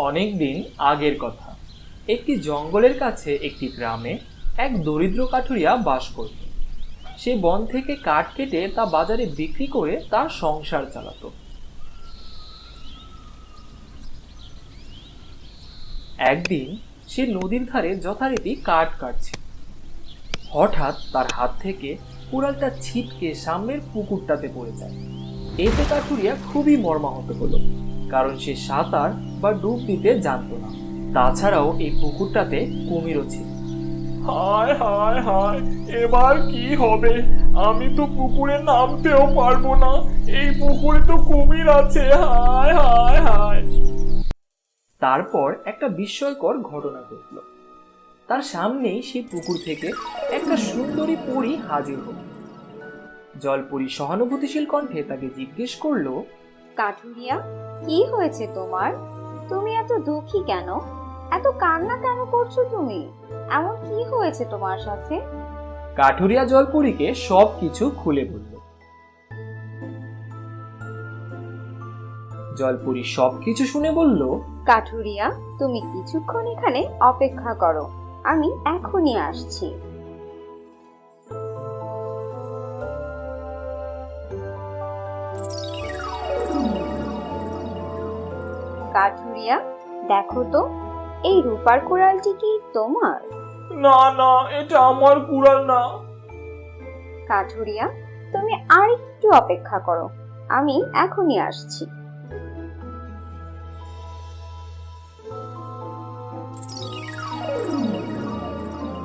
অনেক দিন আগের কথা। একটি জঙ্গলের কাছে একটি গ্রামে এক দরিদ্র কাঠুরিয়া বাস করত। সে বন থেকে কাঠ কেটে তা বাজারে বিক্রি করে তার সংসার চালাতো। একদিন সে নদীর ধারে যথারীতি কাঠ কাটছিল। হঠাৎ তার হাত থেকে কুড়ালটা ছিটকে সামনের পুকুরটাতে পড়ে যায়। এতে কাঠুরিয়া খুবই মর্মাহত হলো, কারণ সে সাঁতার বা ডুব দিতে জানতো না। তাছাড়াও এই পুকুরটাতে কুমিরও ছিল। হায় হায় হায়, এবার কি হবে? আমি তো পুকুরে নামতেও পারবো না, এই পুকুরে তো কুমির আছে। হায় হায় হায়। তারপর একটা বিস্ময়কর ঘটনা ঘটল। তার সামনেই সেই পুকুর থেকে একটা সুন্দরী পরী হাজির হল। জলপরী সহানুভূতিশীল কণ্ঠে তাকে জিজ্ঞেস করলো, কাঠুরিয়া, কি হয়েছে তোমার? তুমি এত দুঃখী কেন? এত কান্না কেন করছো তুমি? এমন কি হয়েছে তোমার সাথে? কাঠুরিয়া জলপরীকে সব কিছু খুলে বলল। জলপরী সবকিছু শুনে বলল, কাঠুরিয়া, তুমি কিছুক্ষণ এখানে অপেক্ষা করো, আমি এখনই আসছি। কাঠুরিয়া, দেখো তো, এই রূপার কুড়ালটি কি তোমার? না না, এটা আমার কুড়াল না। কাঠুরিয়া, তুমি আরেকটু অপেক্ষা করো, আমি এখনই আসছি।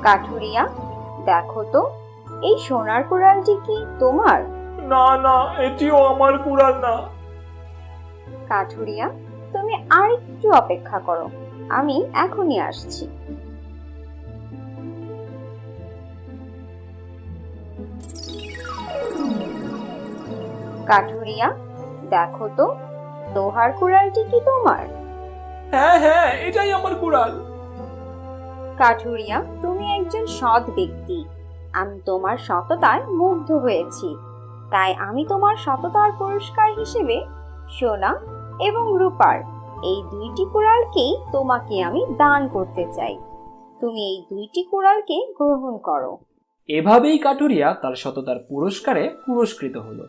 কাঠুরিয়া, দেখো তো, এই সোনার কুড়ালটি কি তোমার? না না, এটিও আমার কুড়াল না। কাঠুরিয়া, তুমি আরেকটু অপেক্ষা করো, আমি এখনই আসছি। কাঠুরিয়া, দেখো তো, লোহার কুড়ালটি কি তোমার? হ্যাঁ হ্যাঁ, এটাই আমার কুড়াল। কাঠুরিয়া, তুমি একজন সৎ ব্যক্তি, আমি তোমার সততায় মুগ্ধ হয়েছি, তাই আমি তোমার সততার পুরস্কার হিসেবে সোনা এবং রূপার এই দুইটি কুড়ালকেই তোমাকে আমি দান করতে চাই। তুমি এই দুইটি কুড়ালকে গ্রহণ করো। এভাবেই কাঠুরিয়া তার সততার পুরস্কারে পুরস্কৃত হলো।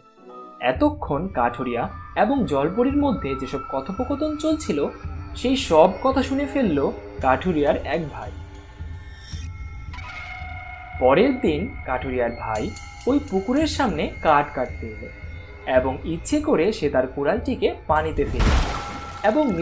এতক্ষণ কাঠুরিয়া এবং জলপরীর মধ্যে যেসব কথোপকথন চলছিল, সেই সব কথা শুনে ফেলল কাঠুরিয়ার এক ভাই। পরের দিন কাঠুরিয়ার ভাই ওই পুকুরের সামনে কাঠ কাটতে এলো এবং ইচ্ছে করে সে তার কুড়ালটিকে পানিতে ফেলে এবং